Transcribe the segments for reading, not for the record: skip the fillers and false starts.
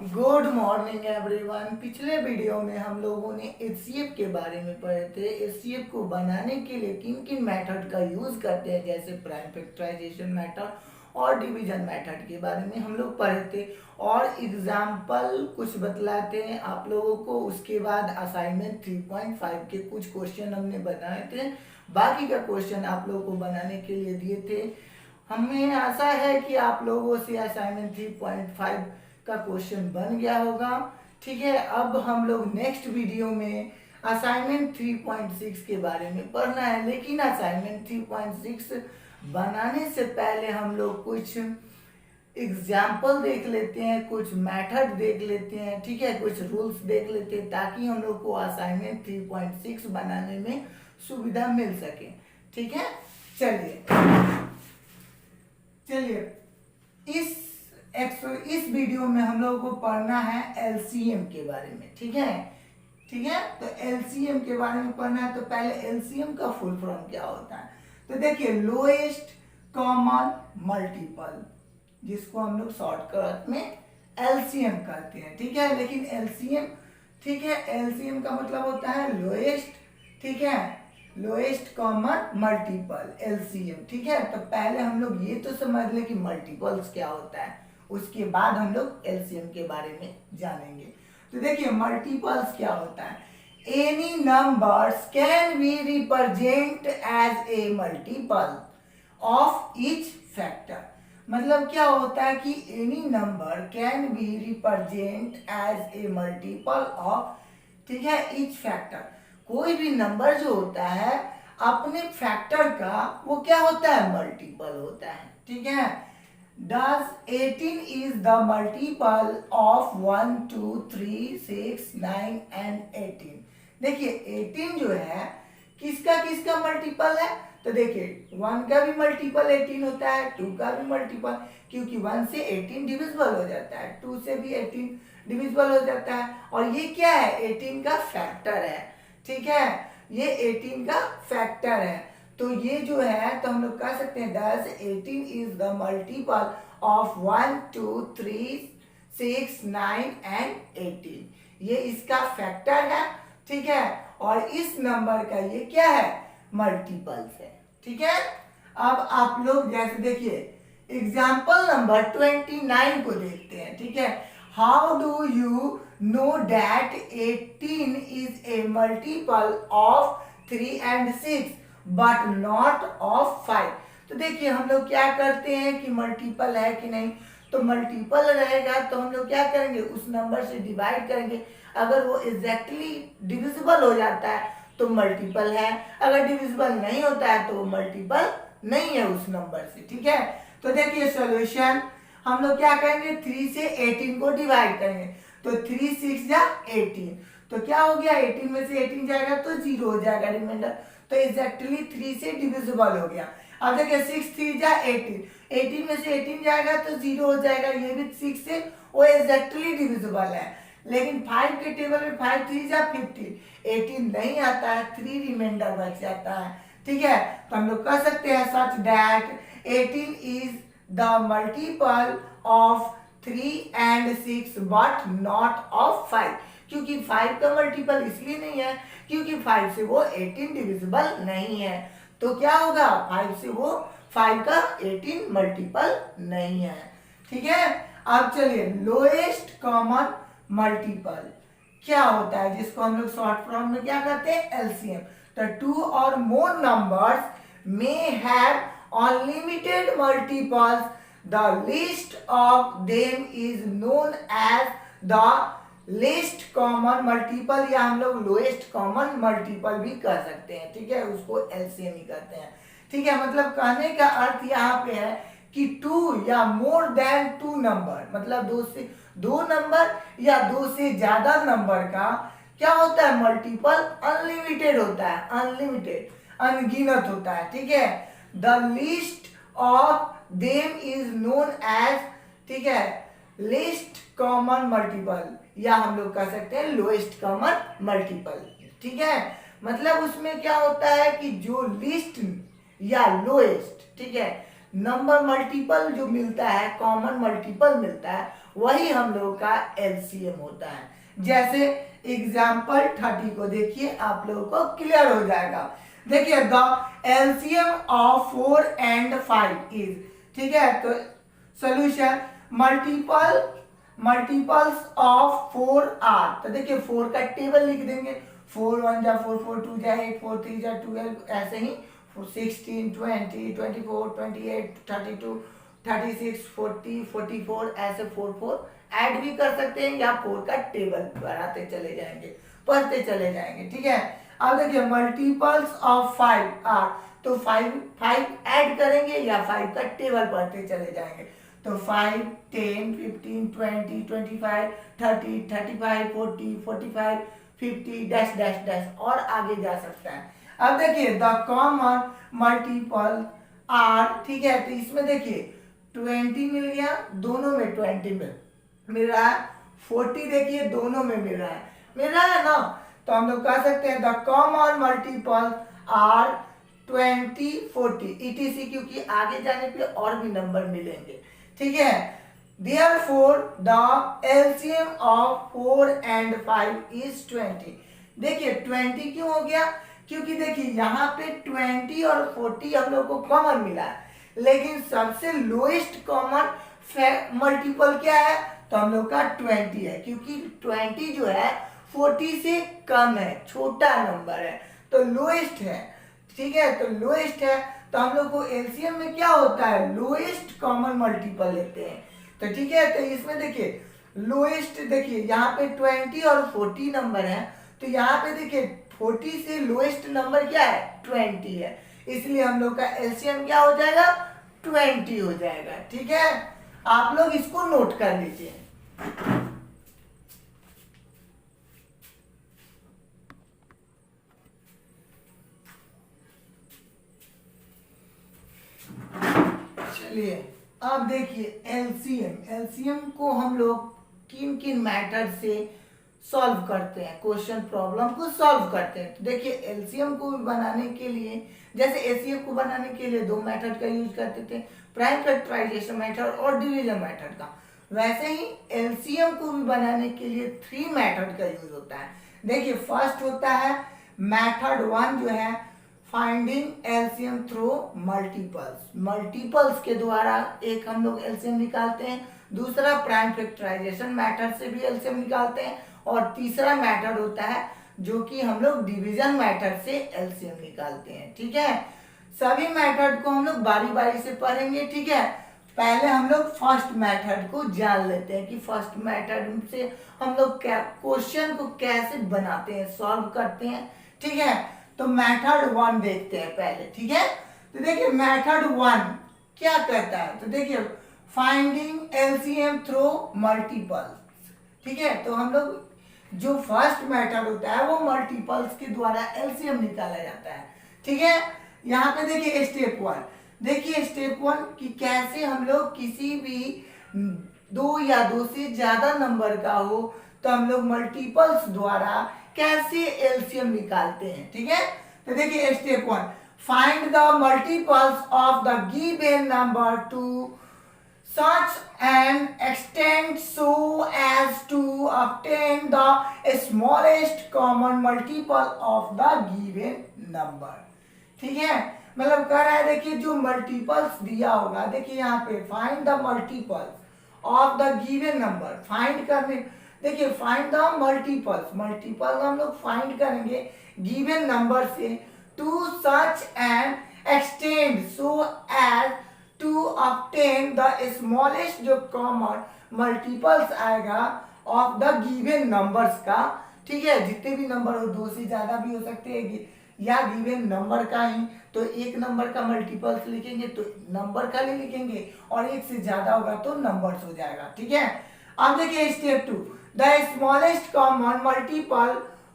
Good morning everyone. पिछले video में हम लोगों ने एचसीएफ के बारे में पढ़े थे। एचसीएफ को बनाने के लिए किन किन मेथड का यूज करते हैं, जैसे प्राइम फैक्टराइजेशन मेथड और डिवीजन मेथड के बारे में हम लोग पढ़े थे और एग्जाम्पल कुछ बतलाते हैं आप लोगों को। उसके बाद असाइनमेंट 3.5 के कुछ क्वेश्चन हमने बनाए थे, बाकी का क्वेश्चन आप लोगों को बनाने के लिए दिए थे। हमें आशा है कि आप लोगों से असाइनमेंट 3.5 का क्वेश्चन बन गया होगा। ठीक है, अब हम लोग नेक्स्ट वीडियो में असाइनमेंट 3.6 के बारे में पढ़ना है, लेकिन असाइनमेंट 3.6 बनाने से पहले हम लोग कुछ एग्जाम्पल देख लेते हैं, कुछ मेथड देख लेते हैं, ठीक है, कुछ रूल्स देख लेते हैं ताकि हम लोग को असाइनमेंट 3.6 बनाने में सुविधा मिल सके। ठीक है, चलिए इस वीडियो में हम लोगों को पढ़ना है एलसीएम के बारे में। ठीक है, तो एलसीएम के बारे में पढ़ना है। तो पहले एलसीएम का फुल फॉर्म क्या होता है, तो देखिए लोएस्ट कॉमन मल्टीपल, जिसको हम लोग शॉर्टकट में एलसीएम कहते हैं। ठीक है, लेकिन एलसीएम, ठीक है, एलसीएम का मतलब होता है लोएस्ट, ठीक है, लोएस्ट कॉमन मल्टीपल, एलसीएम। ठीक है, तो पहले हम लोग ये तो समझ ले कि मल्टीपल्स क्या होता है, उसके बाद हम लोग एलसीएम के बारे में जानेंगे। तो देखिए मल्टीपल्स क्या होता है, any numbers can be represent as a multiple of each factor. मतलब क्या होता है कि any number can be represent as a multiple of, ठीक है, ईच फैक्टर। कोई भी नंबर जो होता है अपने फैक्टर का वो क्या होता है, मल्टीपल होता है। ठीक है, Does 18 is the multiple of 1, 2, 3, 6, 9 and 18। देखिए 18 जो है किसका किसका मल्टीपल है, तो देखिए 1 का भी मल्टीपल 18 होता है, 2 का भी मल्टीपल, क्योंकि 1 से 18 डिविजिबल हो जाता है, 2 से भी 18 डिविजिबल हो जाता है, और ये क्या है, 18 का फैक्टर है। ठीक है, ये 18 का फैक्टर है। तो ये जो है तो हम लोग कह सकते हैं 10 18 is the multiple of 1, 2, 3, 6, 9 and 18। ये इसका फैक्टर है। ठीक है, और इस नंबर का ये क्या है, मल्टीपल्स है। ठीक है, अब आप लोग जैसे देखिए एग्जाम्पल नंबर 29 को देखते हैं। ठीक है, how do you know that 18 is a multiple of 3 and 6 but not of 5। तो देखिए हम लोग क्या करते हैं कि मल्टीपल है कि नहीं, तो मल्टीपल रहेगा तो हम लोग क्या करेंगे, उस नंबर से डिवाइड करेंगे। अगर वो एग्जैक्टली डिविजिबल हो जाता है तो मल्टीपल है, अगर डिविजिबल नहीं होता है तो वो मल्टीपल नहीं है उस नंबर से। ठीक है, तो देखिए सॉल्यूशन हम लोग क्या करेंगे, 3 से 18 को डिवाइड करेंगे, तो 3 6 या 18, तो क्या हो गया, 18 में से 18 जाएगा तो 0 हो जाएगा रिमाइंडर, तो एग्जैक्टली 3 से डिविजिबल हो गया। अब देखिए 6 3 जा 18, 18 में से 18 जाएगा तो 0 हो जाएगा, ये भी 6 से वो एग्जैक्टली डिविजिबल है। लेकिन 5 के टेबल में 5 3 जा 15, 18 नहीं आता है, 3 रिमाइंडर बच जाता है। ठीक है, तो हम लोग कह सकते हैं such that 18 is the multiple of 3 and 6 but not of 5। क्योंकि 5 का मल्टीपल इसलिए नहीं है क्योंकि 5 से वो 18 डिविजिबल नहीं है, तो क्या होगा, 5 से वो 5 का 18 मल्टीपल नहीं है। ठीक है, अब चलिए लोएस्ट कॉमन मल्टीपल क्या होता है, जिसको हम लोग शॉर्ट फॉर्म में क्या कहते हैं, एलसीएम। तो 2 और more numbers may have unlimited multiples, the list of them is known as the least common multiple, या हम लोग लोएस्ट कॉमन मल्टीपल भी कह सकते हैं। ठीक है, उसको एलसीएम ही कहते हैं। ठीक है, मतलब कहने का अर्थ यहाँ पे है कि 2 या मोर देन 2 नंबर, मतलब 2 नंबर या 2 से ज्यादा नंबर का क्या होता है, मल्टीपल अनलिमिटेड होता है, अनलिमिटेड अनगिनत होता है। ठीक है, the list of them is known as, ठीक है, लिस्ट कॉमन मल्टीपल, या हम लोग कह सकते हैं लोएस्ट कॉमन मल्टीपल। ठीक है, मतलब उसमें क्या होता है कि जो लिस्ट या लोएस्ट, ठीक है, नंबर मल्टीपल जो मिलता है, कॉमन मल्टीपल मिलता है, वही हम लोगों का एलसीएम होता है। जैसे एग्जाम्पल 30 को देखिए, आप लोगों को क्लियर हो जाएगा। देखिए the LCM of 4 and 5 is, ठीक है, तो सोल्यूशन मल्टीपल्स ऑफ 4 आर, तो देखिए 4 का टेबल लिख देंगे, 4 1 जा 4, 4 2 जा 8, 4 3 जा 12, ऐसे ही 16 20 24 28 32 36 40 44, ऐसे 4 4 ऐड भी कर सकते हैं, या 4 का टेबल बढ़ाते चले जाएंगे, पढ़ते चले जाएंगे, ठीक है। अब देखिए मल्टीपल्स ऑफ 5 आर, तो 5 ऐड करेंगे या 5 का टेबल पढ़ते चले जाएंगे, तो 5 10 15 20 25 30 35 40 45 50 डैश डैश डैश और आगे जा सकता है। अब देखिए द कॉमन मल्टीपल आर, ठीक है, तो इसमें देखिए 20 मिल गया, दोनों में 20 मिल रहा है, 40 देखिए दोनों में मिल रहा है ना, तो हम लोग कह सकते हैं the common multiple are 20 40 etc, क्योंकि आगे जाने पे और भी नंबर मिलेंगे, ठीक है। Therefore the LCM of 4 and 5 is 20। देखिए 20 क्यों हो गया, क्योंकि देखिए यहाँ पे 20 और 40 हम लोग को कॉमन मिला है, लेकिन सबसे लोएस्ट कॉमन मल्टीपल क्या है, तो हम लोग का 20 है, क्योंकि 20 जो है 40 से कम है, छोटा नंबर है, तो लोएस्ट है, ठीक है, तो लोएस्ट है, तो हम लोग को एलसीएम में क्या होता है, लोएस्ट कॉमन मल्टीपल लेते हैं, तो ठीक है। तो इसमें देखिए लोएस्ट, देखिए यहाँ पे 20 और 40 नंबर है, तो यहाँ पे देखिए 40 से लोएस्ट नंबर क्या है, 20 है, इसलिए हम लोग का एलसीएम क्या हो जाएगा, 20 हो जाएगा, ठीक है। आप लोग इसको नोट कर लीजिए। चलिए अब देखिए एलसीएम को हम लोग किन किन मेथड से सॉल्व करते हैं, क्वेश्चन प्रॉब्लम को सॉल्व करते हैं। तो देखिए एलसीएम को बनाने के लिए, जैसे एचसीएफ को बनाने के लिए 2 मेथड का यूज करते थे, प्राइम फैक्टराइजेशन मेथड और डिवीजन मेथड का, वैसे ही एलसीएम को भी बनाने के लिए 3 मेथड का यूज होता है। देखिए फर्स्ट होता है मेथड 1 जो है फाइंडिंग एलसीएम थ्रू मल्टीपल्स के द्वारा एक हम लोग एलसीएम निकालते हैं, दूसरा प्राइम फैक्टराइजेशन मेथड से भी एलसीएम निकालते हैं, और तीसरा मेथड होता है जो कि हम लोग डिवीजन मेथड से एलसीएम निकालते हैं, ठीक है। सभी मेथड को हम लोग बारी बारी से पढ़ेंगे, ठीक है। पहले हम लोग फर्स्ट मेथड को जान लेते हैं कि फर्स्ट मेथड से हम लोग क्या क्वेश्चन को कैसे बनाते हैं, सॉल्व करते हैं, ठीक है। तो मेथड 1 देखते हैं पहले, ठीक है। तो देखिए मेथड 1 क्या कहता है, तो देखिए फाइंडिंग एलसीएम थ्रू मल्टीपल्स, ठीक है। तो हम लोग जो फर्स्ट मेथड होता है वो मल्टीपल्स के द्वारा एलसीएम निकाला जाता है, ठीक है। यहाँ पे देखिए स्टेप 1, देखिए स्टेप 1 कि कैसे हम लोग किसी भी 2 या 2 से ज्यादा नंबर का हो तो हम लोग मल्टीपल्स द्वारा कैसे एलसीएम निकालते हैं, ठीक है। तो देखिए step 1, find the multiples of the given number two such an extent so as to obtain the smallest common multiple of the given number, ठीक है। मतलब कह रहा है देखिए जो मल्टीपल्स दिया होगा, देखिए यहाँ पे find the multiples of the given number, find करने, देखिए फाइंड द मल्टीपल हम लोग फाइंड करेंगे गिवन नंबर से, to such an extent so as to obtain the smallest जो कॉमन मल्टीपल्स आएगा ऑफ द गिवन नंबर्स का, ठीक है। जितने भी नंबर हो, 2 से ज्यादा भी हो सकते हैं या गिवन नंबर का ही, तो एक नंबर का मल्टीपल्स लिखेंगे तो नंबर का ही लिखेंगे, और एक से ज्यादा होगा तो नंबर्स हो जाएगा, ठीक है। अब देखिए step 2, the smallest common multiple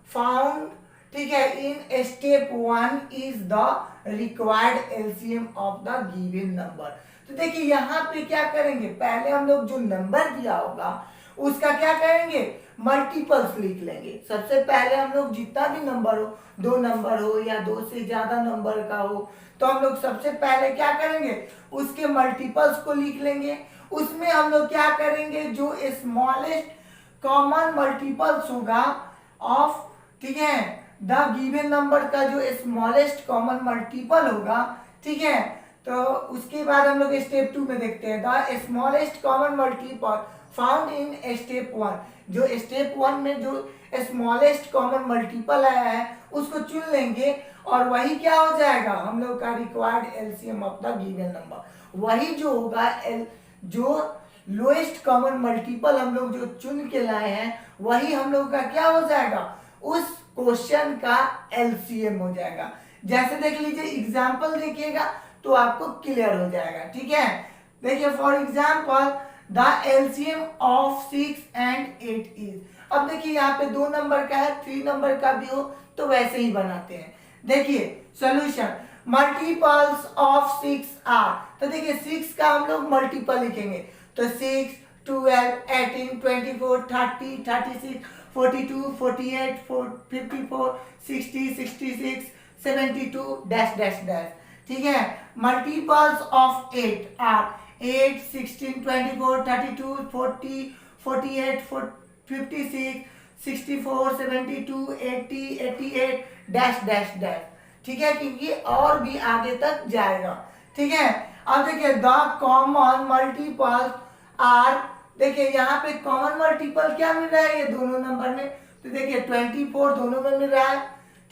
found, ठीक है, in step 1 is the required LCM of the given number. तो देखिए यहाँ पे क्या करेंगे, पहले हम लोग जो नंबर दिया होगा उसका क्या करेंगे, मल्टीपल्स लिख लेंगे। सबसे पहले हम लोग जितना भी नंबर हो, 2 नंबर हो या 2 से ज्यादा नंबर का हो, तो हम लोग सबसे पहले क्या करेंगे, उसके मल्टीपल्स को लिख लेंगे। उसमें हम लोग क्या करेंगे, जो स्मॉलेस्ट कॉमन मल्टीपल्स होगा ऑफ, ठीक है, द गिवन नंबर का जो स्मॉलेस्ट कॉमन मल्टीपल होगा, ठीक है, तो उसके बाद हम लोग स्टेप 2 में देखते हैं the smallest common multiple found in step 1। जो स्टेप 1 में जो स्मॉलेस्ट कॉमन मल्टीपल आया है उसको चुन लेंगे और वही क्या हो जाएगा, हम लोग का required LCM of the given number. वही जो होगा जो लोएस्ट कॉमन मल्टीपल हम लोग जो चुन के लाए हैं वही हम लोग का क्या हो जाएगा, उस क्वेश्चन का एलसीएम हो जाएगा। जैसे देख लीजिए एग्जांपल देखिएगा तो आपको क्लियर हो जाएगा, ठीक है। देखिए for example the LCM of 6 and 8 is. अब देखिए यहाँ पे 2 नंबर का है, 3 नंबर का भी हो तो वैसे ही बनाते हैं। देखिए सॉल्यूशन, मल्टीपल्स ऑफ 6 आर, तो देखिए 6 का हम लोग मल्टीपल लिखेंगे तो 6, 12, 18, 24, 30, 36, 42, 48, 54, 60, 66, 72 डैश डैश डैश, ठीक है। Multiples of 8 are 8, 16, 24, 32, 40, 48, 56, 64, 72, 80, 88 dash dash dash, ठीक है, क्योंकि और भी आगे तक जाएगा, ठीक है। अब देखिए द कॉमन मल्टीपल आर, देखिए यहाँ पे कॉमन मल्टीपल क्या मिल रहा है ये दोनों नंबर में, तो देखिए 24 दोनों में मिल रहा है,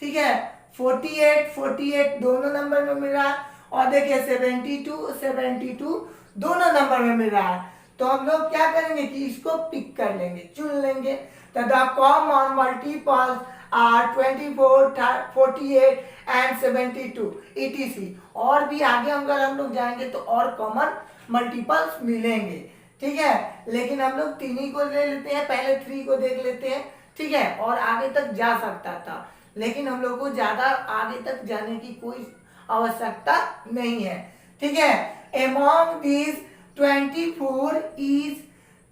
ठीक है, 48 दोनों नंबर में मिल रहा है और देखिए 72 दोनों नंबर में मिल रहा है। तो हम लोग क्या करेंगे कि इसको पिक कर लेंगे, चुन लेंगे। तो the common multiples are 24, 48 and 72 etc। और भी आगे अगर हम लोग जाएंगे तो और कॉमन मल्टीपल्स मिलेंगे, ठीक है, लेकिन हम लोग 3 ही को ले लेते हैं, पहले 3 को देख लेते हैं, ठीक है, और आगे तक जा सकता था लेकिन हम लोग को ज्यादा आगे तक जाने की कोई आवश्यकता नहीं है, ठीक है। Among these 24 is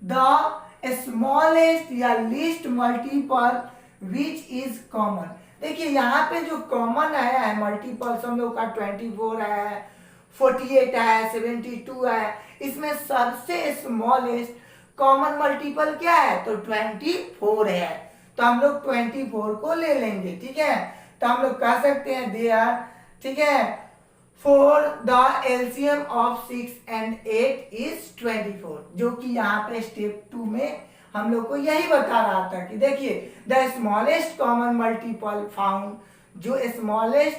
the smallest या least multiple which is common। देखिए यहाँ पे जो कॉमन आया है मल्टीपल्स हम लोग का 24 आया है, 48 आया है, 72 आया है, इसमें सबसे स्मॉलेस्ट कॉमन मल्टीपल क्या है, तो 24 है, तो हम लोग 24 को ले लेंगे, ठीक है। तो हम लोग कह सकते हैं दे आर, ठीक है, for the LCM of 6 and 8 is 24, जो कि यहाँ पे स्टेप 2 में हम लोग को यही बता रहा था कि देखिए the smallest common multiple found, जो स्मॉलेस्ट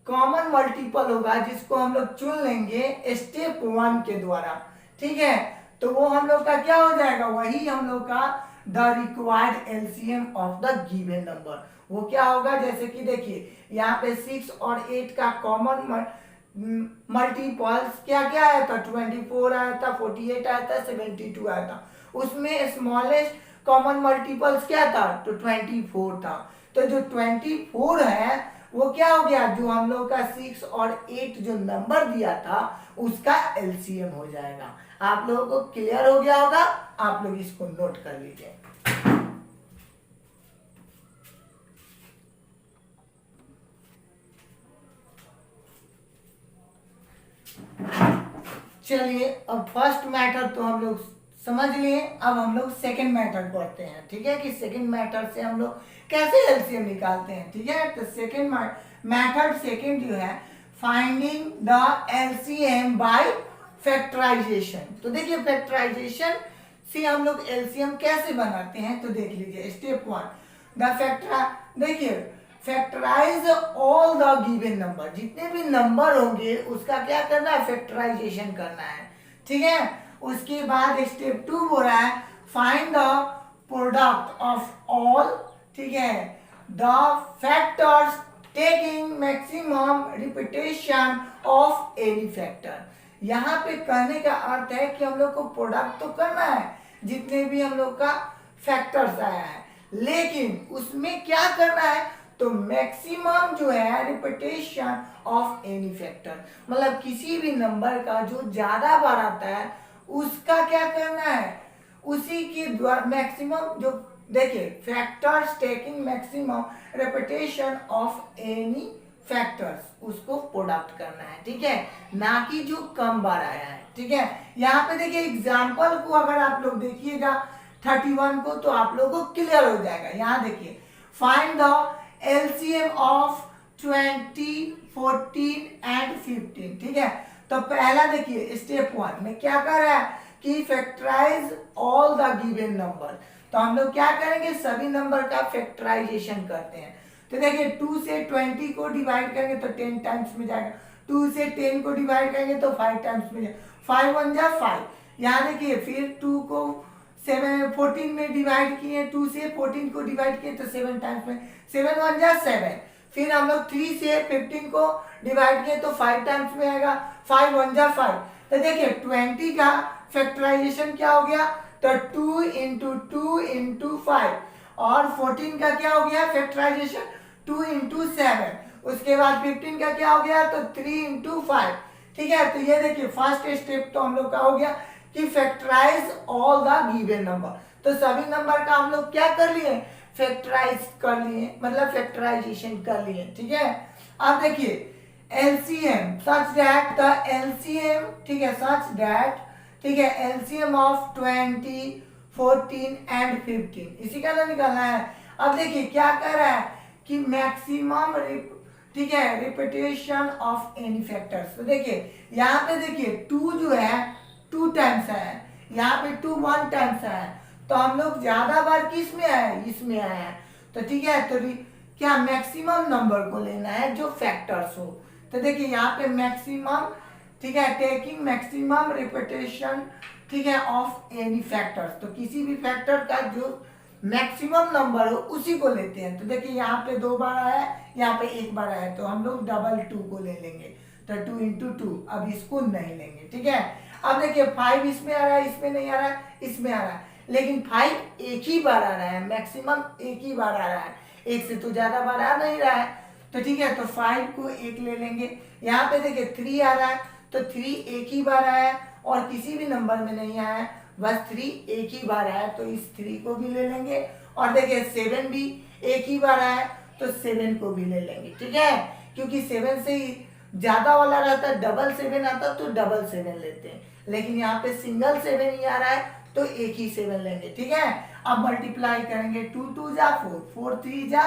कॉमन मल्टीपल होगा जिसको हम लोग चुन लेंगे स्टेप 1 के द्वारा, ठीक है, तो वो हम लोग का क्या हो जाएगा, वही हम लोग का the required LCM of the given number. वो क्या होगा, जैसे कि देखिए यहाँ पे 6 और 8 का कॉमन मल्टीपल्स क्या क्या आया था, 24 आया था, 48 आया था, 72 आया था, उसमें स्मॉलेस्ट कॉमन मल्टीपल्स क्या था, तो 24 था। तो जो 24 है वो क्या हो गया, जो हम लोग का 6 और 8 जो नंबर दिया था उसका एलसीएम हो जाएगा। आप लोगों को क्लियर हो गया होगा, आप लोग इसको नोट कर लीजिए। चलिए अब फर्स्ट मैथड तो हम लोग समझ लिए, अब हम लोग सेकंड मैथड पढ़ते हैं, ठीक है, कि सेकंड मैथड से हम लोग कैसे एलसीएम निकालते हैं, ठीक है। तो सेकंड मैथड सेकंड जो है finding the LCM by factorization. तो देखिए फैक्टराइजेशन से हम लोग एलसीएम कैसे बनाते हैं, तो देख लीजिए स्टेप 1 द फैक्टर, देखिए factorize all the given number, जितने भी नंबर होंगे उसका क्या करना है, फैक्टराइजेशन करना है, ठीक है। उसके बाद स्टेप 2 हो रहा है find the product of all, ठीक है, the factors taking maximum repetition of any factor. यहाँ पे कहने का अर्थ है कि हम लोग को प्रोडक्ट तो करना है जितने भी हम लोग का फैक्टर्स आया है, लेकिन उसमें क्या करना है, तो मैक्सिमम जो है रिपीटेशन ऑफ एनी फैक्टर, मतलब किसी भी नंबर का जो ज्यादा बार आता है उसका क्या करना है, उसी के द्वारा मैक्सिमम जो देखिए factors taking maximum repetition of any factors, उसको प्रोडक्ट करना है, ठीक है, ना कि जो कम बार आया है, ठीक है। यहाँ पे देखिए एग्जाम्पल को अगर आप लोग देखिएगा 31 को तो आप लोगों को क्लियर हो जाएगा। यहाँ देखिए find the LCM of 20, 14 and 15, ठीक है। तो पहला देखिए स्टेप 1 में क्या कर रहा है कि factorize all the given number. तो हम लोग क्या करेंगे, सभी नंबर का फैक्टराइजेशन करते हैं। तो देखिए 2 से 20 को डिवाइड करेंगे तो 10 टाइम्स में जाएगा, 2 से 10 को डिवाइड करेंगे तो 5 टाइम्स में जाएगा, 5 1 जा 5। यहाँ देखिए फिर 2 को 14 में डिवाइड किए, 2 से 14 को डिवाइड किए तो 7 टाइम्स में, 7 1 जा 7। फिर हम लोग 3 से 15 को डिवाइड किए तो 5 टाइम्स में आएगा, 5 1 जा 5। तो देखिए 20 का फैक्टराइजेशन क्या हो गया, तो 2 इंटू 2 इंटू 5, और 14 का क्या हो गया फैक्टराइजेशन 2 इंटू 7। उसके बाद 15 का क्या हो गया, तो 3 इंटू 5, ठीक है। तो ये देखिए फर्स्ट स्टेप तो हम लोग का हो गया कि factorize all the given number. तो सभी नंबर का हम लोग क्या कर लिए, फैक्टराइज कर लिए, मतलब फैक्टराइजेशन कर लिए, ठीक है। अब देखिए LCM such that the LCM, ठीक है, सच दैट, ठीक है, एलसीएम ऑफ 20, 14 एंड 15, इसी का ना निकालना है। अब देखिए क्या कर रहा है कि मैक्सिमम, ठीक है, रिपीटेशन ऑफ एनी फैक्टर्स। तो देखिए यहाँ पे देखिए 2 जो है 2 टाइम्स है, यहाँ पे 2 1 टाइम्स है, तो हम लोग ज्यादा बार किस में आए, इसमें आए हैं। तो ठीक है, तो क्या मैक्सिमम नंबर को लेना है जो फैक्टर्स हो। तो देखिए यहाँ पे मैक्सिमम, ठीक है, टेकिंग मैक्सिमम रिपीटेशन, ठीक है, ऑफ एनी फैक्टर्स। तो किसी भी फैक्टर का जो मैक्सिमम नंबर हो उसी को लेते हैं। तो देखिए यहाँ पे 2 बार आया है, यहाँ पे 1 बार आया है, तो हम लोग डबल 2 को ले लेंगे, तो 2 इंटू 2, अब इसको नहीं लेंगे, ठीक है। अब देखिए 5 इसमें आ रहा है, इसमें नहीं आ रहा है, इसमें आ रहा है, लेकिन 5 एक ही बार आ रहा है, मैक्सिमम एक ही बार आ रहा है, एक से तो ज्यादा बार आ नहीं रहा है। तो ठीक है, तो 5 को एक ले लेंगे। यहाँ पे देखिए 3 आ रहा है, तो 3 एक ही बार आया है और किसी भी नंबर में नहीं आया है, बस 3 एक ही बार आया है, तो इस 3 को भी ले लेंगे। और देखिए 7 भी एक ही बार आया है, तो 7 को भी ले लेंगे, ठीक है, क्योंकि 7 से ही ज्यादा वाला रहता है, डबल 7 आता तो डबल 7 लेते हैं, लेकिन यहाँ पे सिंगल 7 ही आ रहा है तो एक ही 7 लेंगे, ठीक है। अब मल्टीप्लाई करेंगे, 2 2 जा 4, 4 3 जा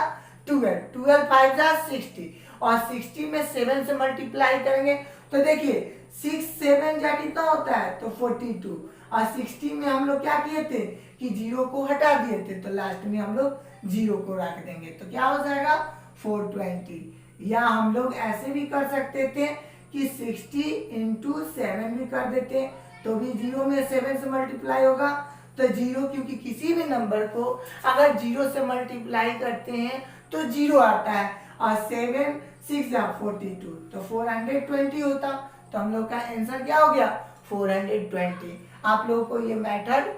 12, 12 5 जा 60, और 60 में 7 से मल्टीप्लाई करेंगे तो देखिए 6 7 जा कितना होता है, तो 42, और 60 में हम लोग क्या किए थे कि 0 को हटा दिए थे, तो लास्ट में हम लोग 0 को रख देंगे, तो क्या हो जाएगा 420। या हम लोग ऐसे भी कर सकते थे कि 60 इंटू 7 भी कर देते, तो भी 0 में 7 से मल्टीप्लाई होगा, तो 0, क्योंकि किसी भी नंबर को अगर 0 से मल्टीप्लाई करते हैं तो 0 आता है, और 7 6 जा 42, तो 420 होता। तो हम लोग का आंसर क्या हो गया 420। आप लोगों को ये मेथड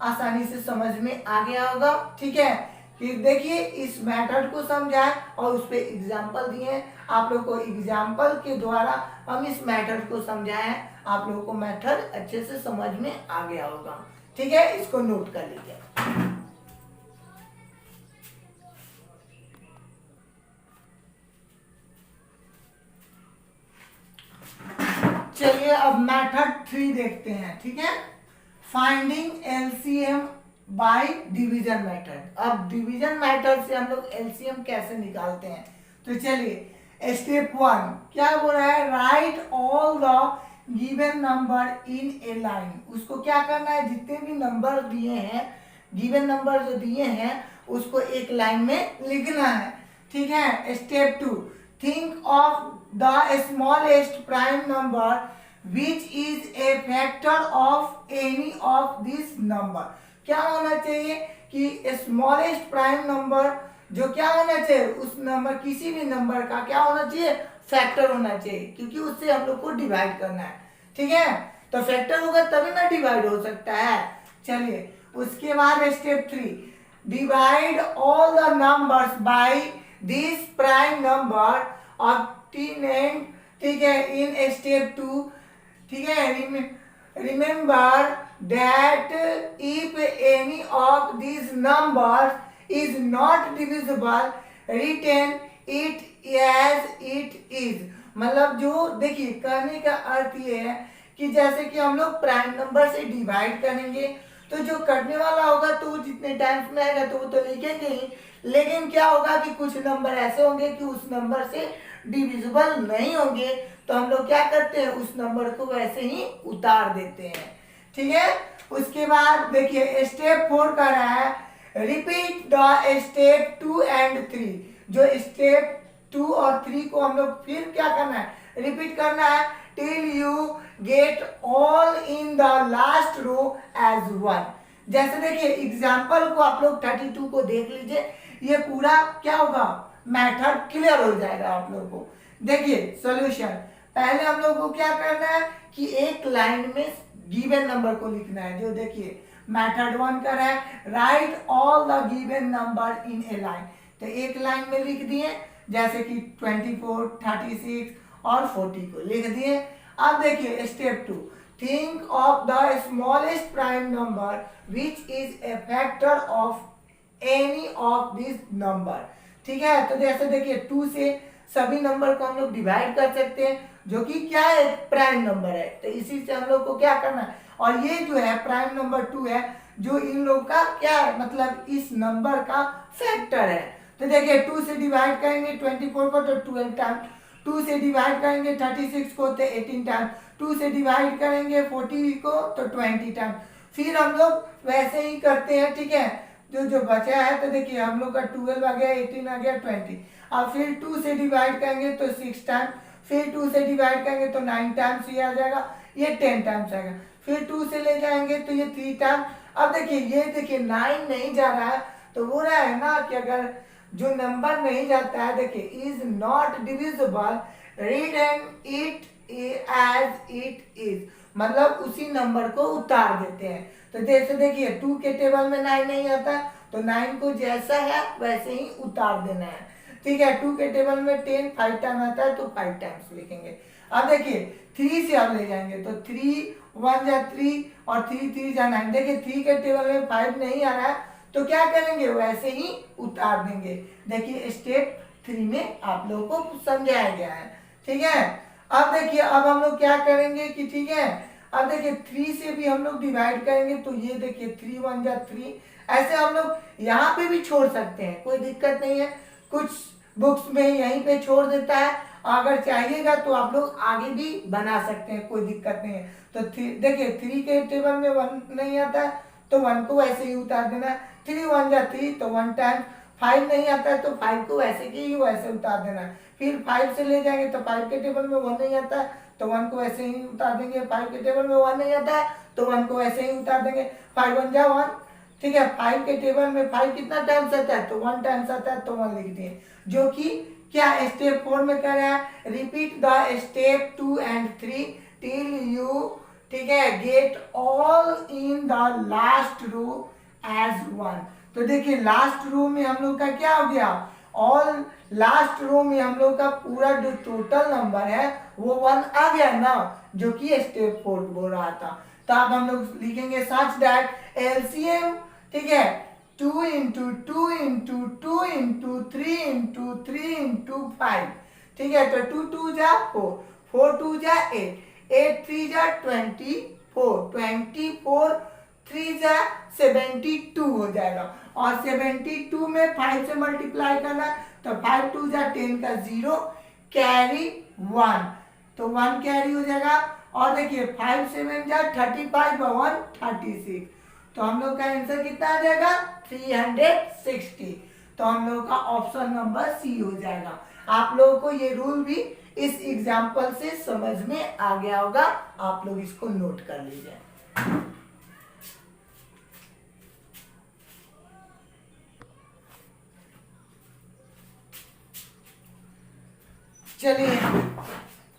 आसानी से समझ में आ गया होगा, ठीक है। कि देखिए इस मेथड को समझाएं और उस पे एग्जाम्पल दिए, आप लोग को एग्जाम्पल के द्वारा हम इस मेथड को समझाएं, आप लोगों को मेथड अच्छे से समझ में आ गया होगा, ठीक है, इसको नोट कर लीजिए। चलिए अब मेथड 3 देखते हैं, ठीक है, finding LCM by division method. अब डिवीजन मेथड से हम लोग एलसीएम कैसे निकालते हैं, तो चलिए स्टेप 1 क्या बोल रहा है, right all the given number in A line. उसको क्या करना है, जितने भी नंबर दिए हैं, गिवन नंबर जो दिए हैं उसको एक लाइन में लिखना है, ठीक है। Step 2 think of the smallest prime number which is a factor of any of this number। क्या होना चाहिए कि स्मॉलेस्ट प्राइम नंबर जो क्या होना चाहिए, उस नंबर किसी भी नंबर का क्या होना चाहिए, फैक्टर होना चाहिए, क्योंकि उससे हम लोग को डिवाइड करना है, ठीक है। तो फैक्टर होगा तभी ना डिवाइड हो सकता है। चलिए उसके बाद step 3 divide all the numbers by this prime number obtained, ठीक है, इन स्टेप 2, ठीक है, remember that if any of these numbers is not divisible, retain it as it is। मतलब जो देखिए कहने का अर्थ ये है कि जैसे कि हम लोग प्राइम नंबर से डिवाइड करेंगे तो जो कटने वाला होगा तो वो जितने टाइम्स में आएगा तो वो तो लिखेंगे ही, लेकिन क्या होगा कि कुछ नंबर ऐसे होंगे कि उस नंबर से डिविजिबल नहीं होंगे, तो हम लोग क्या करते हैं उस नंबर को वैसे ही उतार देते हैं। ठीक है, उसके बाद देखिए स्टेप 4 कर रहा है रिपीट द स्टेप 2 एंड 3। जो स्टेप 2 और 3 को हम लोग फिर क्या करना है रिपीट करना है till you get all in the last row as one. जैसे देखिए एग्जाम्पल को आप लोग 32 को देख लीजिए, ये पूरा क्या होगा मेथड क्लियर हो जाएगा आप लोग को। देखिए सॉल्यूशन, पहले हम लोग को क्या करना है कि एक लाइन में गिवन नंबर को लिखना है। जो देखिए मेथड 1 कर है right all the given number in A line, तो एक लाइन में लिख दिए जैसे कि 24, 36 और 40 को लिख दिए। अब देखिए step 2 think of the smallest prime number which is a factor of any of this number. ठीक है, तो जैसे देखिए 2 से सभी नंबर को हम लोग डिवाइड कर सकते हैं जो कि क्या है प्राइम नंबर है, तो इसी से हम लोग को क्या करना है, और ये जो है प्राइम नंबर 2 है जो इन लोग का क्या है मतलब इस नंबर का फैक्टर है। तो देखिए 2 से डिवाइड करेंगे 24 को तो 12 टाइम, 2 से डिवाइड करेंगे 36 को तो 18 टाइम, 2 से डिवाइड करेंगे 40 को तो 20 टाइम। फिर हम लोग वैसे ही करते हैं। ठीक है, जो जो बचा है तो देखिए हम लोग का 12 आ गया, 18 आ गया, 20। अब फिर 2 से डिवाइड करेंगे तो 6 टाइम, फिर 2 से डिवाइड करेंगे तो 9 टाइम्स ये आ जाएगा, ये 10 टाइम्स आएगा, फिर 2 से ले जाएंगे तो ये 3 टाइम। अब देखिए ये देखिए 9 नहीं जा रहा है तो वो रहा है ना कि अगर जो नंबर नहीं जाता है देखिए is not divisible read and it as it is, मतलब उसी नंबर को उतार देते हैं। तो जैसे देखिए 2 के टेबल में 9 नहीं आता तो 9 को जैसा है वैसे ही उतार देना है। ठीक है, 2 के टेबल में 10 5 टाइम आता है तो 5 टाइम्स लिखेंगे। अब देखिए 3 से अब ले जाएंगे तो 3 1 जा 3 और 3 3 जा 9। देखिए 3 के टेबल में 5 नहीं आ रहा है तो क्या करेंगे वैसे ही उतार देंगे। देखिए स्टेप 3 में आप लोगों को समझाया गया है। ठीक है, अब देखिए अब हम लोग क्या करेंगे कि ठीक है अब देखिए 3 से भी हम लोग डिवाइड करेंगे तो ये देखिए 3 1 जा 3, ऐसे हम लोग यहाँ पे भी छोड़ सकते हैं, कोई दिक्कत नहीं है, कुछ बुक्स में यहीं पे छोड़ देता है, अगर चाहिएगा तो आप लोग आगे भी बना सकते हैं, कोई दिक्कत नहीं है। तो देखिए 3 के टेबल में 1 नहीं आता है तो 1 को वैसे ही उतार देना है, 3 1 जा 3 तो 1 टाइम, 5 नहीं आता है तो 5 को वैसे की ही वैसे उतार देना है। फिर 5 से ले जाएंगे तो 5 के टेबल में 1 नहीं आता है तो 1 को वैसे ही उतार देंगे, 5 के टेबल में 1 नहीं आता है तो 1 को वैसे ही उतार देंगे, 5 1 जा 1। ठीक है, 5 के टेबल में 5 कितना टाइम्स आता है तो 1 टाइम्स आता है तो 1 लिख दिए। जो कि क्या स्टेप 4 में कर रहा है repeat the step 2 and 3 till you ठीक है get all in the last row as one. तो देखिए लास्ट रो में हम लोग का क्या हो गया, ऑल लास्ट रो में हम लोग का पूरा जो टोटल नंबर है वो 1 आ गया ना, जो कि स्टेप 4 बोल रहा था। तो अब हम लोग लिखेंगे सच दैट एलसीएम ठीक है 2 into 2 into 2 into 3 into 3 into 5। ठीक है, तो 2 2 जा 4, 4 2 जा 8, 8 3 जा 24, 24 3 जा 72 हो जाएगा, और 72 में 5 से मल्टीप्लाई करना तो 5 2 जा 10 का 0 कैरी 1, तो 1 कैरी हो जाएगा। और देखिए 5 7 जा 35 1 36, तो हम लोग का आंसर कितना आ जाएगा 360। तो हम लोग का ऑप्शन नंबर सी हो जाएगा। आप लोगों को ये रूल भी इस एग्जाम्पल से समझ में आ गया होगा, आप लोग इसको नोट कर लीजिए। चलिए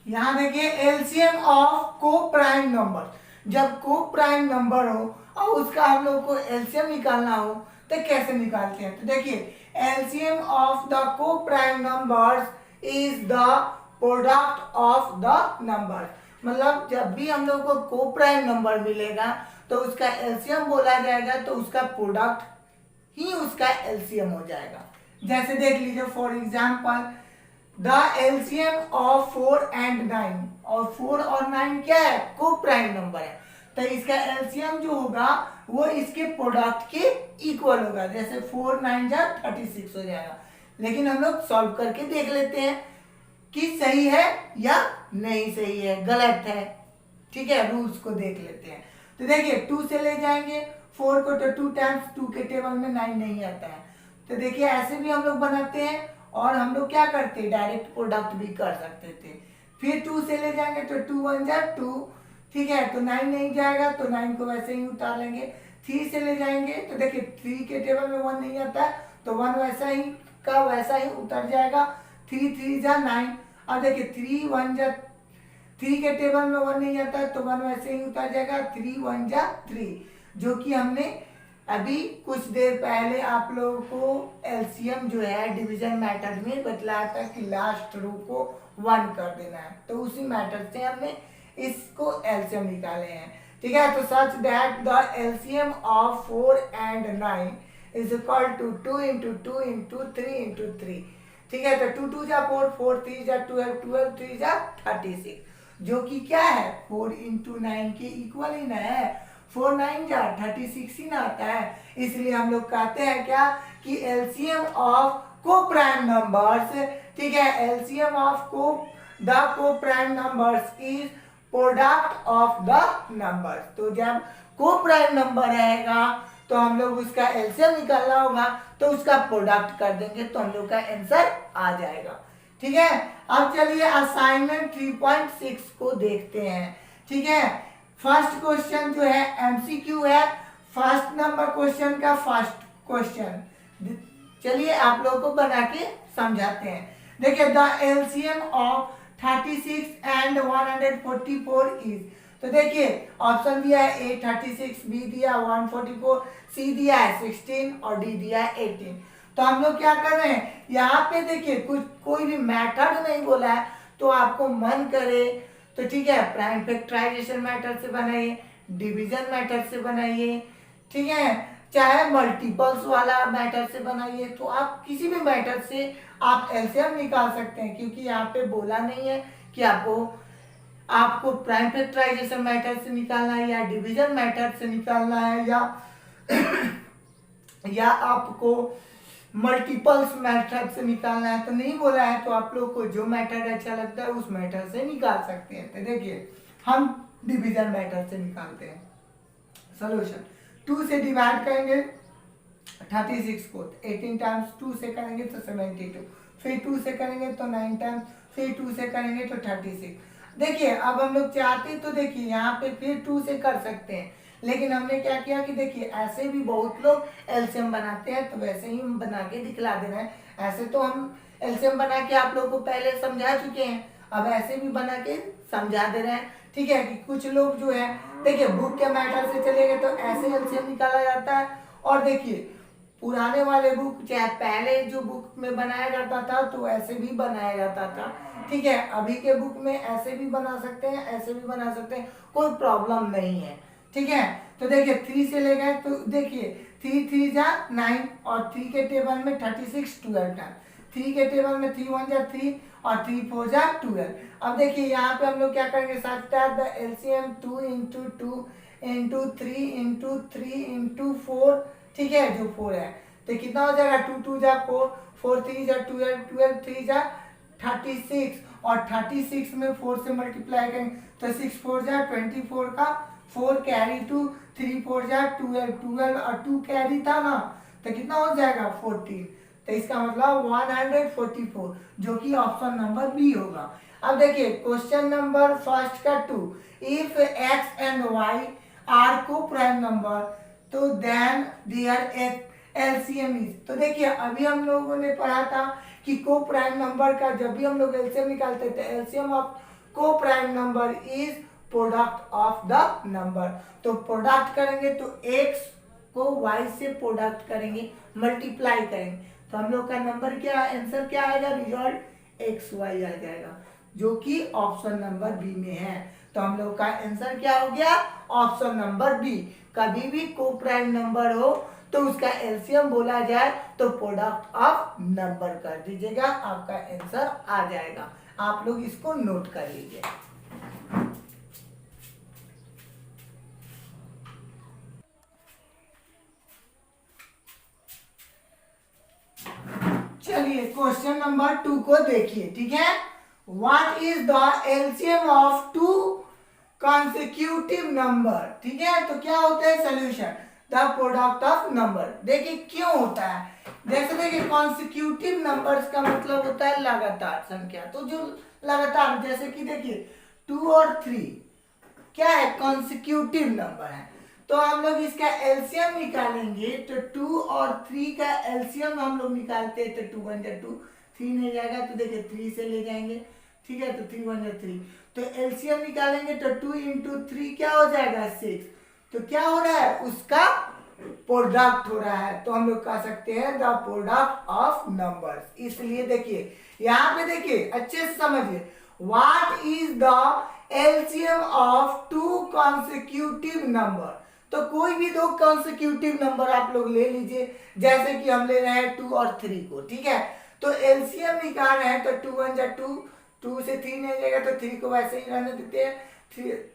यहां देखिए एलसीएम ऑफ को प्राइम नंबर, जब को प्राइम नंबर हो और उसका हम लोग को एलसीएम निकालना हो तो कैसे निकालते हैं। तो देखिए एलसीएम ऑफ द को prime numbers is the product of the number. मतलब जब भी हम लोग को को प्राइम नंबर मिलेगा तो उसका एलसीएम बोला जाएगा, तो उसका प्रोडक्ट ही उसका एलसीएम हो जाएगा। जैसे देख लीजिए for example the LCM of 4 and 9, और 4 और 9 क्या है, को प्राइम नंबर है, तो इसका एलसीएम जो होगा वो इसके प्रोडक्ट के इक्वल होगा। जैसे 4 9 जा 36 हो जाएगा। लेकिन हम लोग सॉल्व करके देख लेते हैं कि सही है या नहीं सही है, गलत है, ठीक है, रूल्स को देख लेते हैं। तो देखिए 2 से ले जाएंगे 4 को, तो 2 टाइम्स 2 के टेबल में 9 नहीं आता है। तो देखिए ऐसे भी हम लोग बनाते हैं, और हम लोग क्या करते हैं, डायरेक्ट प्रोडक्ट भी कर सकते थे। फिर 2 से ले जाएंगे तो 2 1 जा 2, ठीक है, तो 9 नहीं जाएगा, तो 9 को वैसे ही उतार लेंगे। 3 से ले जाएंगे तो देखिए 3 के टेबल में 1 नहीं आता है, तो 1 वैसा ही का वैसा ही उतर जाएगा। 3 3 जा 9, अब देखिए 3 1 जा 3 के टेबल में 1 नहीं आता है, तो 1 वैसे ही उतर जाएगा। 3 1 जा 3, जो कि हमने अभी कुछ देर पहले आप लोगों को एलसीएम जो है डिवीजन मेथड में बतलाया था कि लास्ट रो को 1 कर देना है, तो उसी मेथड से हमने इसको एलसीएम निकाले हैं, ठीक है। तो such that the LCM of 4 and 9 is equal to 2 into 2 into 3 into 3, ठीक है। तो 2 2 जा 4, 4 3 जा 12, 12 3 जा 36, जो कि क्या है 4 इंटू 9 के इक्वल ही ना है। 4 9 जा 36 ही ना आता है। इसलिए हम लोग कहते हैं क्या कि एलसीएम ऑफ को प्राइम नंबर्स, ठीक है, एलसीएम ऑफ को prime numbers is product of the numbers. तो जब को प्राइम नंबर रहेगा तो हम लोग उसका एलसीएम निकालना होगा, तो उसका प्रोडक्ट कर देंगे, तो हम लोग का आंसर आ जाएगा, ठीक है। अब चलिए असाइनमेंट 3.6 को देखते हैं, ठीक है। फर्स्ट क्वेश्चन जो है एमसीक्यू है, फर्स्ट नंबर क्वेश्चन का फर्स्ट क्वेश्चन। चलिए आप लोगों को बना के समझाते हैं। देखिए the LCM of 36 and 144 is, तो देखिए ऑप्शन दिया है ए 36, बी दिया 144, सी दिया है 16 और डी दिया है 18। तो हम लोग क्या कर रहे हैं, यहाँ पे देखिए कुछ कोई भी मेथड नहीं बोला है, तो आपको मन करे तो ठीक है प्राइम फैक्टराइजेशन मेथड से बनाइए, डिवीजन मेथड से बनाइए, ठीक है, चाहे मल्टीपल्स वाला मेथड से बनाइए, तो आप किसी भी मेथड से आप एलसीएम निकाल सकते हैं, क्योंकि यहाँ पे बोला नहीं है कि आपको प्राइम फैक्टराइजेशन मेथड से निकालना है या डिवीजन मेथड से निकालना है या आपको मल्टीपल्स मेथड से निकालना है, तो नहीं बोला है। तो आप लोग को जो मेथड अच्छा लगता है उस मेथड से निकाल सकते हैं। तो देखिए हम डिवीजन मेथड से निकालते हैं। सॉल्यूशन 2 से डिवाइड करेंगे 36 को, 18 टाइम्स 2 से करेंगे तो 72, फिर 2 से करेंगे तो 9 टाइम्स, फिर 2 से करेंगे तो 36। देखिए अब हम लोग चाहते तो देखिए यहाँ पे फिर 2 से कर सकते हैं, लेकिन हमने क्या किया कि देखिए ऐसे भी बहुत लोग एलसीएम बनाते हैं, तो वैसे ही हम बना के दिखला दे रहे हैं। ऐसे तो हम एलसीएम बना के आप लोगों को पहले समझा चुके हैं, अब ऐसे भी बना के समझा दे रहे हैं, ठीक है। कि कुछ लोग जो है देखिए बुक के मैटर से चले गए तो ऐसे एलसीएम निकाला जाता है, और देखिए पुराने वाले बुक चाहे पहले जो बुक में बनाया जाता था तो ऐसे भी बनाया जाता था, ठीक है। अभी के बुक में ऐसे भी बना सकते हैं, ऐसे भी बना सकते हैं, कोई प्रॉब्लम नहीं है, ठीक है। तो देखिए 3 से ले गए तो देखिए 3 3 जा 9, और 3 के टेबल में 36 12 टाइम, 3 के टेबल में 3 1 जा 3 और 3 4 जा 12। अब देखिए यहाँ पे हम लोग क्या करेंगे, सकता है the LCM 2 into 2 into 3 into 3 into 4, ठीक है, जो 4 है तो कितना हो जाएगा 2 2 जा 4, 4 3 जा 12, 12 3 जा 36, और 36 में 4 से मल्टीप्लाई करेंगे तो 6 4 जा 24 का 4 कैरी 2, 3 4 जा 12, 12 और 2 कैरी था ना, तो कितना हो जाएगा 14। तो इसका मतलब 144, जो कि ऑप्शन नंबर बी होगा। अब देखिए क्वेश्चन नंबर फर्स्ट का 2, if x and y are coprime number तो देन देयर एलसीएम इज। तो देखिए अभी हम लोगों ने पढ़ा था कि को प्राइम नंबर का जब भी हम लोग एलसीएम निकालते थे, एलसीएम ऑफ को prime number is product of the number. तो प्रोडक्ट करेंगे तो x को y से प्रोडक्ट करेंगे, मल्टीप्लाई करेंगे, तो हम लोग का नंबर क्या आंसर क्या आएगा, रिजल्ट xy आ जाएगा, जो कि ऑप्शन नंबर बी में है। तो हम लोग का आंसर क्या हो गया, ऑप्शन नंबर बी। कभी भी को प्राइम नंबर हो तो उसका एलसीएम बोला जाए तो प्रोडक्ट ऑफ नंबर कर दीजिएगा, आपका आंसर आ जाएगा। आप लोग इसको नोट कर लीजिए। चलिए क्वेश्चन नंबर 2 को देखिए, ठीक है। What is the LCM of to consecutive number, ठीक है। तो क्या होता है solution, the product of number. देखिए क्यों होता है, जैसे देखिए कॉन्सिक्यूटिव नंबर्स का मतलब होता है लगातार संख्या। तो जो लगातार, जैसे कि देखिए 2 और 3 क्या है, कॉन्सिक्यूटिव नंबर है। तो हम लोग इसका एलसीएम निकालेंगे तो 2 और 3 का एलसीएम हम लोग निकालते हैं तो 2 1 जा 2, 3 नहीं जाएगा तो देखिए 3 से ले जाएंगे, ठीक है। तो 3 1 जा 3, तो एलसीएम निकालेंगे तो 2 इंटू 3 क्या हो जाएगा 6। तो क्या हो रहा है, उसका प्रोडक्ट हो रहा है। तो हम लोग कह सकते हैं द प्रोडक्ट ऑफ नंबर्स। इसलिए देखिए यहाँ पे देखिए अच्छे से समझिए, what is the LCM of to consecutive number. तो कोई भी दो कॉन्सिक्यूटिव नंबर आप लोग ले लीजिए, जैसे कि हम ले रहे हैं 2 और 3 को, ठीक है। तो एलसीएम निकाल रहे हैं तो 2 1 जा 2, 2 से 3 नहीं जाएगा तो 3 को वैसे ही रहने देते हैं।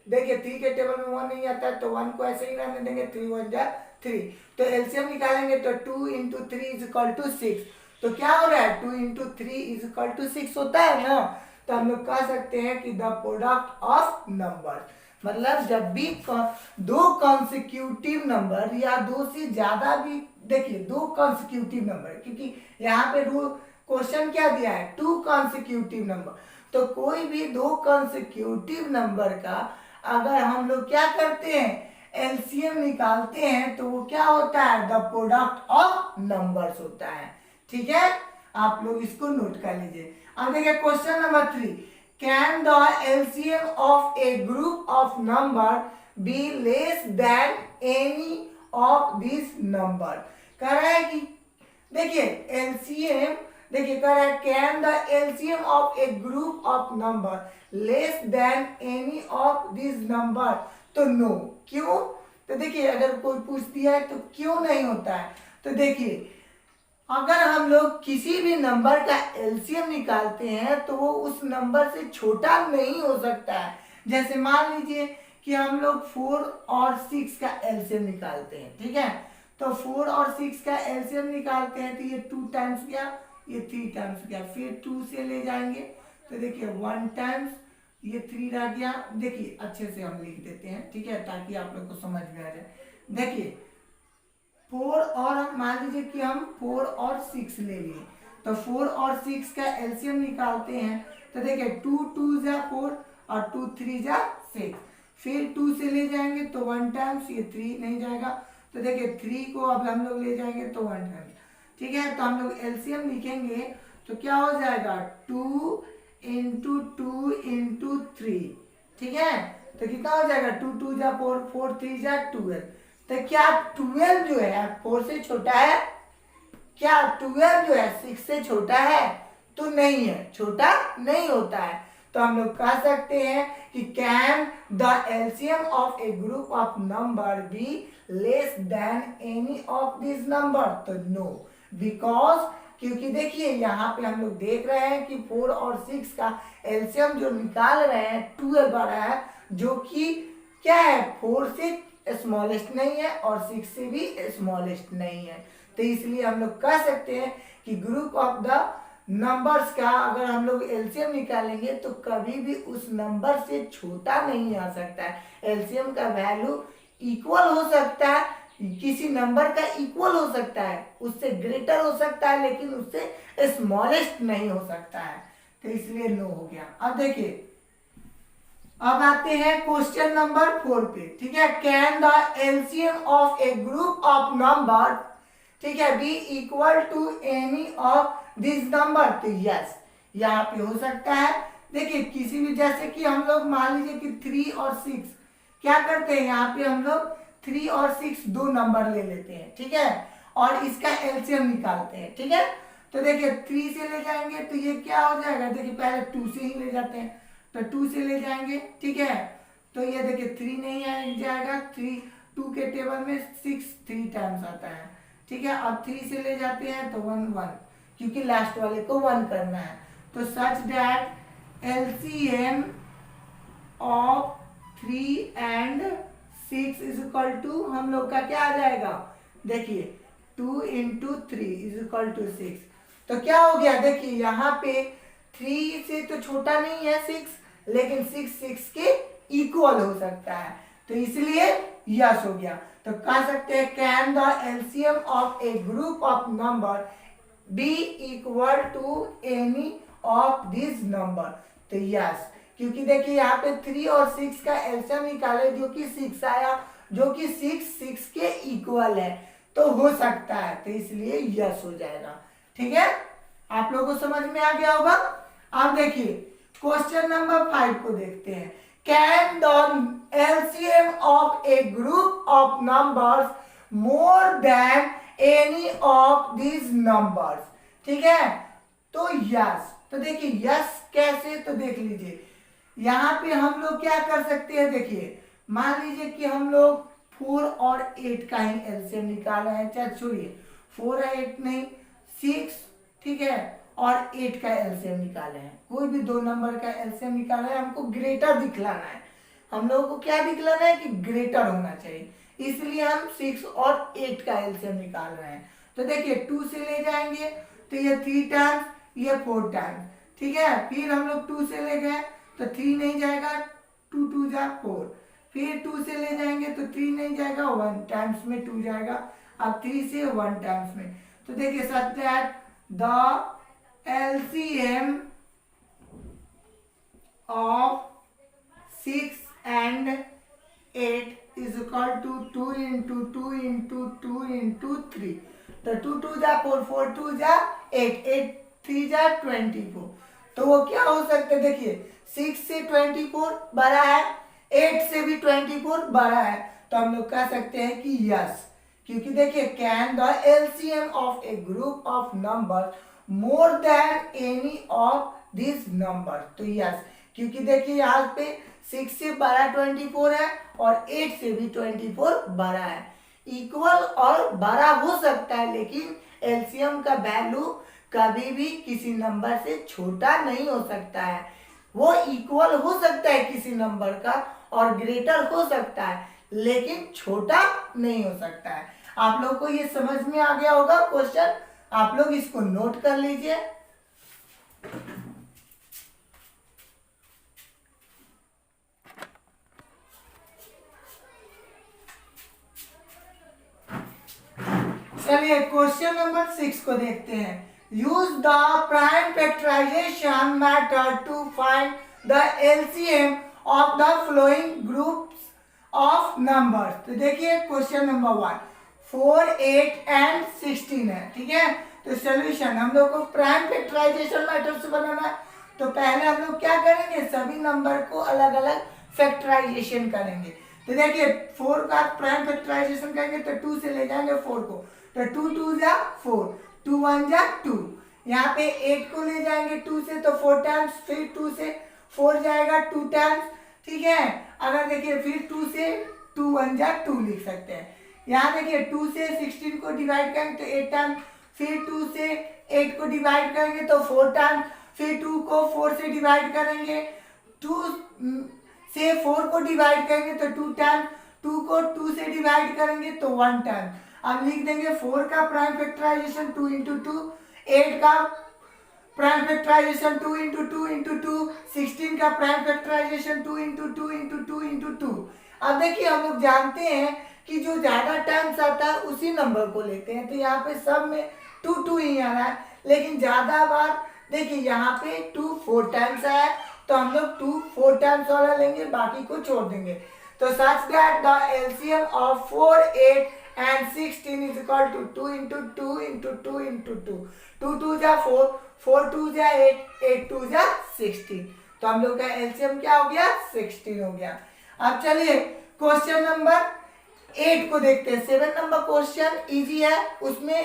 देखिए 3 के टेबल में 1 नहीं आता है तो 1 को ऐसे ही रहने देंगे, 3 1 जा 3। तो एलसीएम निकालेंगे तो 2 इंटू 3 इज इक्वल टू 6। तो क्या हो रहा है, 2 इंटू 3 इज इक्वल टू 6 होता है ना। तो हम लोग कह सकते हैं कि द प्रोडक्ट ऑफ नंबर, मतलब जब भी दो कॉन्सिक्यूटिव नंबर या दो से ज्यादा भी, देखिए दो कॉन्सिक्यूटिव नंबर, क्योंकि यहाँ पे रूल क्वेश्चन क्या दिया है, टू कॉन्सिक्यूटिव नंबर। तो कोई भी दो कॉन्सिक्यूटिव नंबर का अगर हम लोग क्या करते हैं, एलसीएम निकालते हैं, तो वो क्या होता है, द प्रोडक्ट ऑफ नंबर्स होता है, ठीक है। आप लोग इसको नोट कर लीजिए। अब देखिए question number 3, can the LCM of a group of number be less than any of this number. कह रहा है कि देखिए एलसीएम, देखिए कह रहा है can the LCM of a group of number less than any of this number. तो नो, क्यों। तो देखिए अगर कोई पूछ दिया है तो क्यों नहीं होता है, तो देखिए अगर हम लोग किसी भी नंबर का एलसीएम निकालते हैं तो वो उस नंबर से छोटा नहीं हो सकता है। जैसे मान लीजिए कि हम लोग 4 और 6 का एलसीएम निकालते हैं, ठीक है। तो 4 और 6 का एलसीएम निकालते हैं तो ये 2 टाइम्स गया, ये 3 टाइम्स गया, फिर 2 से ले जाएंगे तो देखिए 1 टाइम्स, ये 3 रह गया। देखिए अच्छे से हम लिख देते हैं, ठीक है, ताकि आप लोग को समझ में आ जाए। देखिए 4 और मान लीजिए कि हम 4 और 6 ले लिए, तो 4 और 6 का एलसीएम निकालते हैं तो देखिए 2 2 जा 4 और 2 3 जा 6, फिर 2 से ले जाएंगे तो 1 टाइम्स, ये 3 नहीं जाएगा तो देखिए 3 को अब हम लोग ले जाएंगे तो 1 टाइम्स, ठीक है। तो हम लोग एलसीएम लिखेंगे तो क्या हो जाएगा 2 इंटू 2 इंटू 3, ठीक है। तो कितना हो जाएगा 2 2 जा 4, 4 3 जा 12। तो क्या 12 जो है 4 से छोटा है, क्या 12 जो है 6 से छोटा है, तो नहीं है, छोटा नहीं होता है। तो हम लोग कह सकते हैं कि can the LCM of a group of number be less than any of this number. तो नो, बिकॉज क्योंकि देखिए यहाँ पे हम लोग देख रहे हैं कि 4 और 6 का एलसीएम जो निकाल रहे हैं 12 आ रहा है, जो कि क्या है 4 से स्मॉलेस्ट नहीं है और 6 से भी स्मॉलेस्ट नहीं है। तो इसलिए हम लोग कह सकते हैं कि ग्रुप ऑफ द नंबर्स का अगर हम लोग एलसीएम निकालेंगे तो कभी भी उस नंबर से छोटा नहीं आ सकता है। एलसीएम का वैल्यू इक्वल हो सकता है, किसी नंबर का इक्वल हो सकता है, उससे ग्रेटर हो सकता है, लेकिन उससे स्मॉलेस्ट नहीं हो सकता है। तो इसलिए नो हो गया। अब देखिए अब आते हैं क्वेश्चन नंबर 4 पे, ठीक है। Can the LCM of a group of number, ठीक है, be equal to any of this number. तो यस, यहाँ पे हो सकता है। देखिए किसी भी, जैसे कि हम लोग मान लीजिए कि 3 और 6 क्या करते हैं, यहाँ पे हम लोग 3 और 6 दो नंबर ले लेते हैं, ठीक है, और इसका एलसीएम निकालते हैं, ठीक है। तो देखिए 3 से ले जाएंगे तो ये क्या हो जाएगा, देखिए पहले 2 से ही ले जाते हैं तो 2 से ले जाएंगे, ठीक है। तो ये देखिए 3 नहीं जाएगा, 3 2 के टेबल में 6 3 टाइम्स आता है, ठीक है। अब 3 से ले जाते हैं तो 1 1, क्योंकि लास्ट वाले को 1 करना है। तो such that LCM of 3 and 6 is equal to, हम लोग का क्या आ जाएगा, देखिए 2 into 3 इज इक्वल टू 6। तो क्या हो गया, देखिए यहाँ पे 3 से तो छोटा नहीं है 6, लेकिन 6 के इक्वल हो सकता है, तो इसलिए यस हो गया। तो कह सकते हैं can the LCM of a group of number be equal to any of this number. तो यस, क्योंकि देखिए यहाँ पे 3 और 6 का एलसीएम निकाले जो कि 6 आया, जो कि 6 के इक्वल है, तो हो सकता है, तो इसलिए यस हो जाएगा। ठीक है, आप लोगों को समझ में आ गया होगा। अब देखिए क्वेश्चन नंबर 5 को देखते हैं। Can the LCM of a group of numbers more than any of this numbers. ठीक है, तो यस, तो देखिए यस कैसे, तो देख लीजिए यहाँ पे हम लोग क्या कर सकते हैं। देखिए मान लीजिए कि हम लोग 4 और 8 का ही एलसीएम निकाल रहे हैं, चाहे छोड़िए 4 है 8 नहीं 6, ठीक है, और 8 का एलसीएम निकाले हैं, कोई भी दो नंबर का एलसीएम निकालना है, हमको ग्रेटर दिखलाना है, हम लोगों को क्या दिखलाना है कि ग्रेटर होना चाहिए, इसलिए हम 6 और 8 का एलसीएम निकाल रहे हैं। तो देखिए 2 से ले जाएंगे तो ये 3 टाइम्स, ये 4 टाइम्स, ठीक है। फिर हम लोग 2 से ले गए तो 3 नहीं जाएगा, 2 2 जा 4, फिर 2 से ले जाएंगे तो 3 नहीं जाएगा, 1 टाइम्स में 2 जाएगा, अब 3 से 1 टाइम्स में। तो देखिए सच that the LCM of 6 and 8 is equal to 2 into 2 into 2 into 3। तो 2 2 जा 4, 4 2 जा 8, 8 3 जा 24। तो वो क्या हो सकते हैं, देखिए 6 से 24 बड़ा है, 8 से भी 24 बड़ा है, तो हम लोग कह सकते हैं कि यस, क्योंकि देखिए can the LCM of a group of number more than any of this number. तो यस, क्योंकि देखिए यहाँ पे 6 से बड़ा 24 है और 8 से भी 24 बड़ा है, इक्वल और बड़ा हो सकता है, लेकिन एलसीएम का वैल्यू कभी भी किसी नंबर से छोटा नहीं हो सकता है, वो इक्वल हो सकता है किसी नंबर का और ग्रेटर हो सकता है, लेकिन छोटा नहीं हो सकता है। आप लोग को ये समझ में आ गया होगा क्वेश्चन, आप लोग इसको नोट कर लीजिए। चलिए क्वेश्चन नंबर 6 को देखते हैं। Use the prime factorization method to find the LCM of the following groups of numbers. तो देखिए क्वेश्चन नंबर 1 4 8 and 16 है, ठीक है। तो सोल्यूशन हम लोग को प्राइम फैक्टराइजेशन मेथड से बनाना है, तो पहले हम लोग क्या करेंगे, सभी नंबर को अलग अलग फैक्टराइजेशन करेंगे। तो देखिए 4 का प्राइम फैक्टराइजेशन करेंगे तो 2 से ले जाएंगे 4 को, तो 2 2 जा 4, 2 1 जा 2। यहाँ पे 8 को ले जाएंगे 2 से तो 4 टाइम्स, फिर 2 से 4 जाएगा 2 टाइम्स, ठीक है। अगर देखिए फिर 2 से 2 1 जा 2 लिख सकते हैं। यहाँ देखिए 2 से 16 को डिवाइड करेंगे तो 8 टाइम्स, फिर 2 से 8 को डिवाइड करेंगे तो 4 टाइम्स, फिर 2 को 4 से डिवाइड करेंगे, 2 से 4 को डिवाइड करेंगे तो 2 टाइम्स, 2 को 2 से डिवाइड करेंगे तो 1 टाइम। अब लिख देंगे 4 का प्राइम फैक्टराइजेशन 2 into 2, 8 का प्राइम फैक्टराइजेशन 2 into 2 into 2, 16 का prime factorisation 2 into 2 into 2 into 2। अब देखिए हम लोग जानते हैं कि जो ज्यादा टाइम्स आता है उसी नंबर को लेते हैं, तो यहाँ पे सब में 2 2 ही आ रहा है, लेकिन ज्यादा बार देखिए यहाँ पे 2 4 टाइम्स आया है, तो हम लोग 2 4 टाइम्स वाला लेंगे, बाकी को छोड़ देंगे। तो such that the LCM of 4 8 and 16 is equal to 2 into 2 into 2 into 2, 2 2 जा 4, 4 2 जा 8, 8 2 जा 16। तो हम लोग का एलसीएम क्या हो गया, 16 हो गया। अब चलिए क्वेश्चन नंबर 8 को देखते हैं। 7 नंबर क्वेश्चन इजी है, उसमें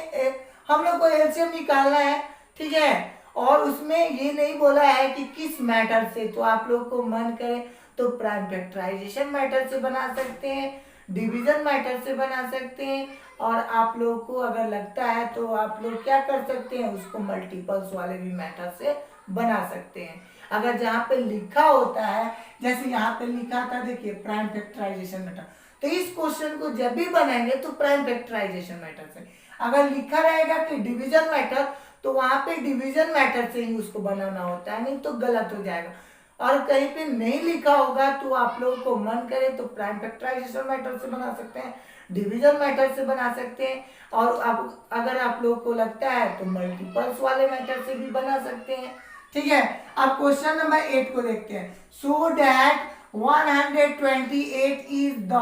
हम लोग को एलसीएम निकालना है, ठीक है, और उसमें ये नहीं बोला है कि किस मैटर से, तो आप लोग को मन करे तो प्राइम फैक्टराइजेशन मेथड से बना सकते हैं, डिवीजन मेथड से बना सकते हैं, और आप लोगों को अगर लगता है तो आप लोग क्या कर सकते हैं, उसको मल्टीपल्स वाले भी मेथड से बना सकते हैं। अगर जहाँ पे लिखा होता है, जैसे यहाँ पे लिखा था देखिए प्राइम फैक्टराइजेशन मेथड, तो इस क्वेश्चन को जब भी बनाएंगे तो प्राइम फैक्टराइजेशन मेथड से, अगर लिखा रहेगा कि डिवीजन मेथड, तो वहां पे डिवीजन मेथड से ही उसको बनाना होता है, नहीं तो गलत हो जाएगा। और कहीं पे नहीं लिखा होगा तो आप लोगों को मन करे तो प्राइम फैक्टराइजेशन मेथड से बना सकते हैं, डिवीजन मेथड से बना सकते हैं, और आप अगर आप लोगों को लगता है तो मल्टीपल्स वाले मेथड से भी बना सकते हैं। ठीक है, अब क्वेश्चन नंबर 8 को देखते हैं। सो डैट 128 इज द,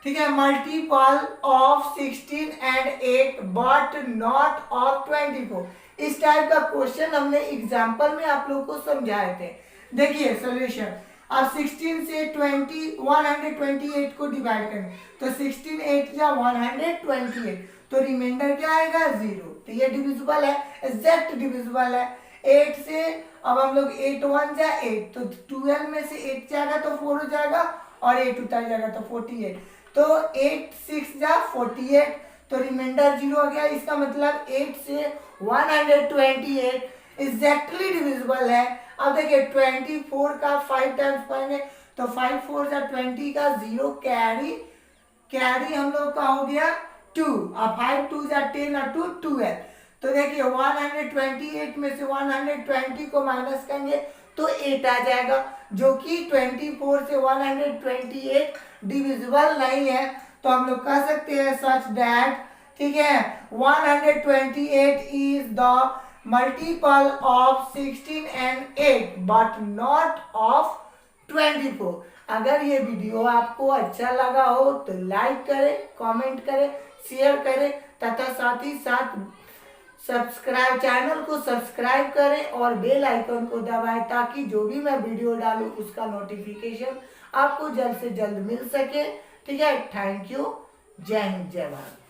ठीक है, multiple of 16 and 8 but not of 24। इस टाइप का क्वेश्चन हमने एग्जाम्पल में आप लोगों को समझाए थे। देखिए सोल्यूशन, अब 16 से 128 को डिवाइड करें तो 16 8 या 128, तो रिमाइंडर क्या आएगा 0, तो ये डिविजिबल है, एग्जैक्ट डिविजिबल है। 8 से अब हम लोग 8 1 जा 8, तो 12 में से 8 जाएगा तो 4 हो जाएगा, और 8 उतर जाएगा तो 48, तो 8 6 जा 48, तो रिमाइंडर 0 आ गया। इसका मतलब 8 से 128 एग्जैक्टली डिविजिबल है। अब देखिए 24 का 5 टाइम्स पढ़ेंगे तो 5 4 जा 20 का 0 कैरी हम लोग का हो गया 2, अब 5 2 जा 10 और 2 12, तो देखिए 128 में से 120 को माइनस करेंगे तो 8 आ जाएगा, जो कि 24 से 128 डिविजिबल नहीं है। तो हम लोग कह सकते हैं सच दैट, ठीक है, 128 is the multiple of 16 and 8 but not of 24। अगर ये वीडियो आपको अच्छा लगा हो तो लाइक करें, कमेंट करें, शेयर करें, तथा साथ ही साथ सब्सक्राइब, चैनल को सब्सक्राइब करें और बेल आइकन को दबाएं, ताकि जो भी मैं वीडियो डालूं उसका नोटिफिकेशन आपको जल्द से जल्द मिल सके। ठीक है, थैंक यू, जय हिंद, जय भारत।